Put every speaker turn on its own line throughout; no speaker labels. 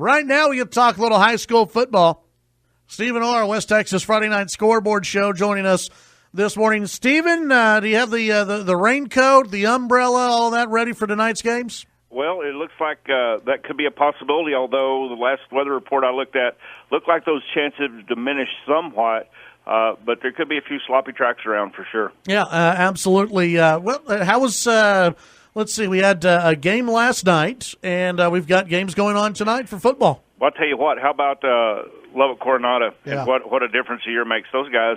Right now, we get to talk a little high school football. Stephen Orr, West Texas Friday Night Scoreboard Show, joining us this morning. Stephen, do you have the raincoat, the umbrella, all that ready for tonight's games?
Well, it looks like that could be a possibility, although the last weather report I looked at looked like those chances have diminished somewhat, but there could be a few sloppy tracks around for sure.
Yeah, absolutely. How was let's see, we had a game last night, and we've got games going on tonight for football.
Well, I'll tell you what, how about Lubbock Coronado?
Yeah.
And what a difference a year makes. Those guys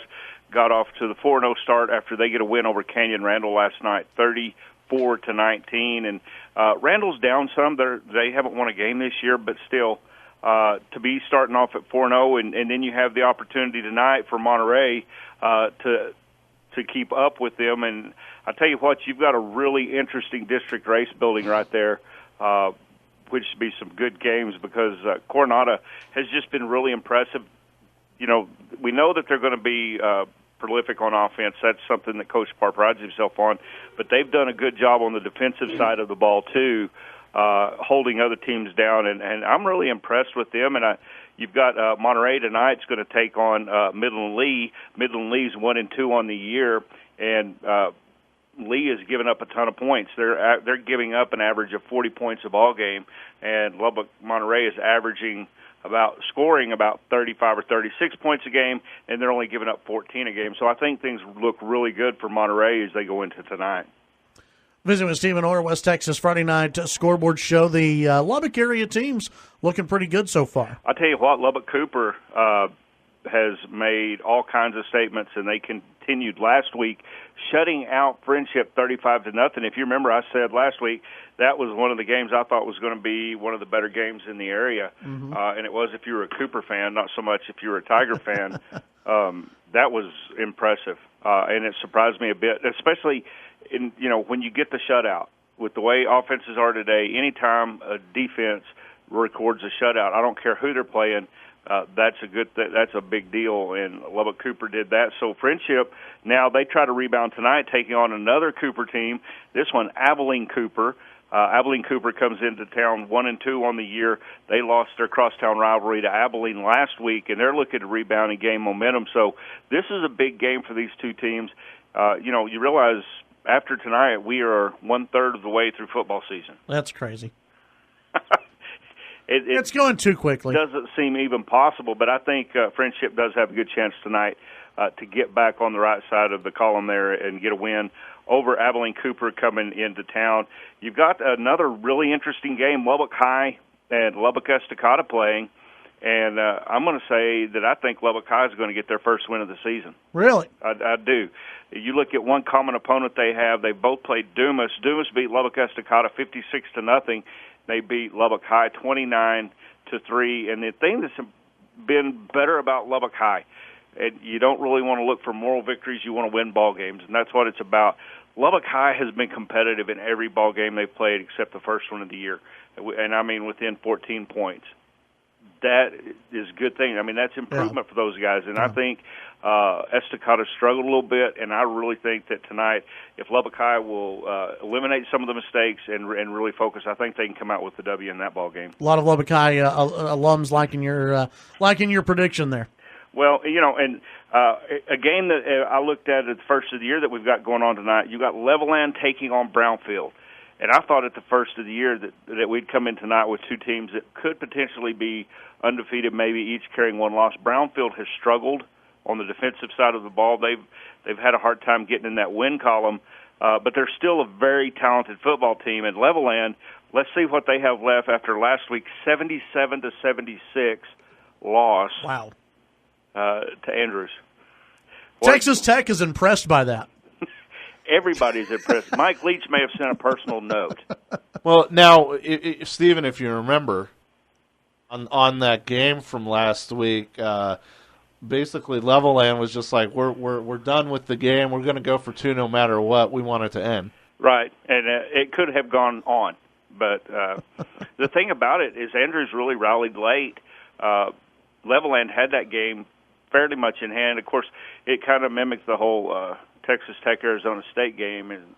got off to the 4-0 start after they get a win over Canyon Randall last night, 34-19, and Randall's down some. They haven't won a game this year, but still, to be starting off at 4-0, and then you have the opportunity tonight for Monterey to keep up with them. And I tell you what, you've got a really interesting district race building right there, which should be some good games because Coronado has just been really impressive. You know, we know that they're going to be prolific on offense. That's something that Coach Parr prides himself on. But they've done a good job on the defensive side of the ball, too, holding other teams down. And I'm really impressed with them. And you've got Monterey tonight is going to take on Midland Lee. Midland Lee's 1-2 on the year, and Lee has given up a ton of points. They're giving up an average of 40 points a ball game, and Lubbock Monterey is scoring about 35 or 36 points a game, and they're only giving up 14 a game. So I think things look really good for Monterey as they go into tonight.
Visiting with Stephen Orr, West Texas Friday Night Scoreboard Show. The Lubbock area teams looking pretty good so far.
I'll tell you what, Lubbock Cooper has made all kinds of statements, and they continued last week, shutting out Friendship 35-0. If you remember, I said last week that was one of the games I thought was going to be one of the better games in the area, and it was if you were a Cooper fan, not so much if you were a Tiger fan. That was impressive, and it surprised me a bit, especially when you get the shutout. With the way offenses are today, anytime a defense records a shutout, I don't care who they're playing, that's a big deal, and Lubbock Cooper did that. So Friendship, now they try to rebound tonight, taking on another Cooper team. This one, Abilene Cooper. Abilene Cooper comes into town 1-2 on the year. They lost their crosstown rivalry to Abilene last week, and they're looking to rebound and gain momentum. So this is a big game for these two teams. You realize after tonight we are one-third of the way through football season.
That's crazy. It's going too quickly.
It doesn't seem even possible, but I think Friendship does have a good chance tonight to get back on the right side of the column there and get a win over Abilene Cooper coming into town. You've got another really interesting game, Lubbock High and Lubbock Estacada playing, and I'm going to say that I think Lubbock High is going to get their first win of the season.
Really?
I do. You look at one common opponent they have. They both played Dumas. Dumas beat Lubbock Estacada 56-0. They beat Lubbock High 29-3. And the thing that's been better about Lubbock High, and you don't really want to look for moral victories. You want to win ball games, and that's what it's about. Lubbock High has been competitive in every ball game they've played except the first one of the year, and I mean within 14 points. That is a good thing. I mean, that's improvement for those guys, and I think Estacada struggled a little bit, and I really think that tonight, if Lubbock High will eliminate some of the mistakes and really focus, I think they can come out with the W in that ball game.
A lot of Lubbock High alums liking your prediction there.
Well, and a game that I looked at the first of the year that we've got going on tonight, you got Levelland taking on Brownfield. And I thought at the first of the year that we'd come in tonight with two teams that could potentially be undefeated, maybe each carrying one loss. Brownfield has struggled on the defensive side of the ball. They've had a hard time getting in that win column, but they're still a very talented football team. And Levelland, let's see what they have left after last week's 77-76 loss.
Wow.
To Andrews.
Texas Tech is impressed by that.
Everybody's impressed. Mike Leach may have sent a personal note.
Well, now, Stephen, if you remember, on that game from last week, basically Levelland was just like, we're done with the game. We're going to go for two no matter what. We want it to end. Right,
and it could have gone on. But the thing about it is Andrews really rallied late. Levelland had that game fairly much in hand. Of course, it kind of mimics the whole Texas Tech-Arizona State game, and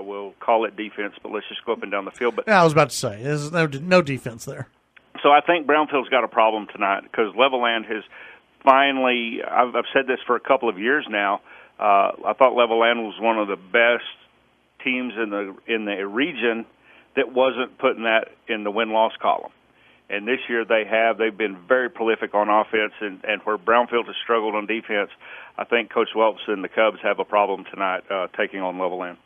we'll call it defense, but let's just go up and down the field. But
yeah, I was about to say, there's no defense there.
So I think Brownfield's got a problem tonight because Levelland has finally, I've said this for a couple of years now, I thought Levelland was one of the best teams in the region that wasn't putting that in the win-loss column. And this year they've been very prolific on offense, and where Brownfield has struggled on defense, I think Coach Welps and the Cubs have a problem tonight taking on Levelland.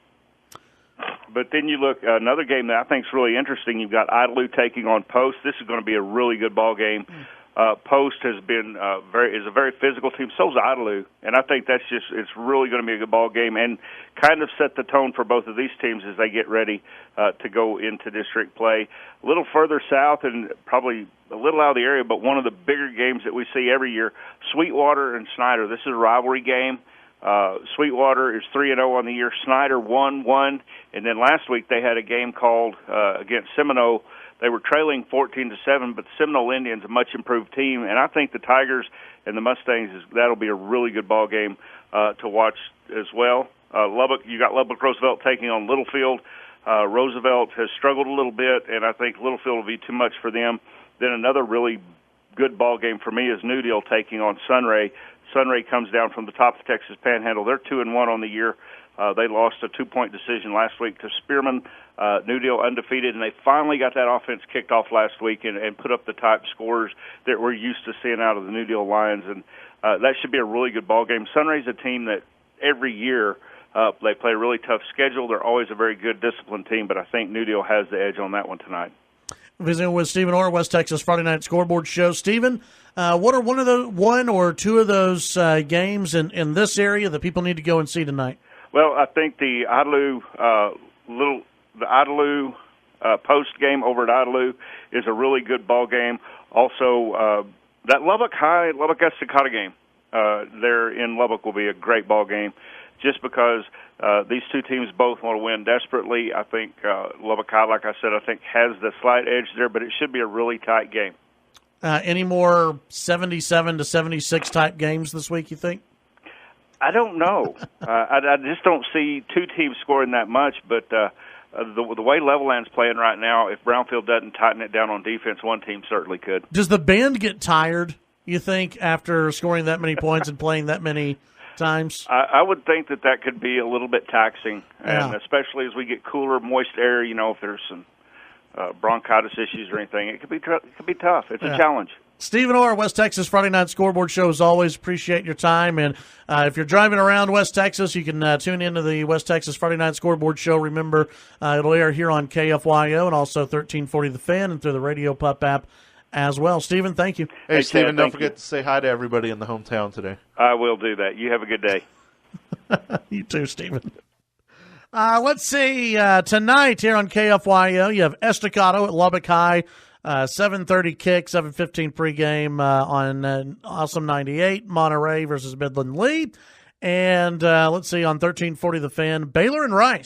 But then you look, another game that I think is really interesting, you've got Idalou taking on Post. This is going to be a really good ball game. Post has been is a very physical team. So is Idalou, and I think it's really going to be a good ball game and kind of set the tone for both of these teams as they get ready to go into district play. A little further south and probably a little out of the area, but one of the bigger games that we see every year, Sweetwater and Snyder. This is a rivalry game. Sweetwater is 3-0 on the year. Snyder 1-1, and then last week they had a game called against Seminole. They were trailing 14-7, but Seminole Indians a much improved team, and I think the Tigers and the Mustangs that'll be a really good ball game to watch as well. You got Lubbock Roosevelt taking on Littlefield. Roosevelt has struggled a little bit, and I think Littlefield will be too much for them. Then another really good ball game for me is New Deal taking on Sunray. Sunray comes down from the top of the Texas Panhandle. They're 2-1 on the year. They lost a 2-point decision last week to Spearman. New Deal undefeated, and they finally got that offense kicked off last week and put up the type scores that we're used to seeing out of the New Deal Lions. And that should be a really good ball game. Sunray's a team that every year they play a really tough schedule. They're always a very good, disciplined team, but I think New Deal has the edge on that one tonight.
Visiting with Stephen Orr, West Texas Friday Night Scoreboard Show. Stephen, what are one or two of those games in this area that people need to go and see tonight?
Well, I think the Idalou Post game over at Idalou is a really good ball game. Also, that Lubbock Estacada game there in Lubbock will be a great ball game, just because these two teams both want to win desperately. I think Lubbock High, like I said, I think has the slight edge there, but it should be a really tight game.
Any more 77-76 type games this week, you think?
I don't know. I just don't see two teams scoring that much, but the way Levelland's playing right now, if Brownfield doesn't tighten it down on defense, one team certainly could.
Does the band get tired, you think, after scoring that many points and playing that many times?
I would think that could be a little bit taxing, and especially as we get cooler, moist air, if there's some bronchitis issues or anything, it could be tough. It's a challenge.
Stephen Orr, West Texas Friday Night Scoreboard Show, as always. Appreciate your time. And if you're driving around West Texas, you can tune into the West Texas Friday Night Scoreboard Show. Remember, it'll air here on KFYO and also 1340 The Fan and through the Radio Pup app as well. Stephen, thank you.
Hey, Stephen, don't forget to say hi to everybody in the hometown today.
I will do that. You have a good day.
You too, Stephen. Let's see. Tonight here on KFYO, you have Estacado at Lubbock High. 7:30 kick, 7:15 pregame on Awesome 98, Monterey versus Midland Lee. And let's see, on 1340 The Fan, Baylor and Rice.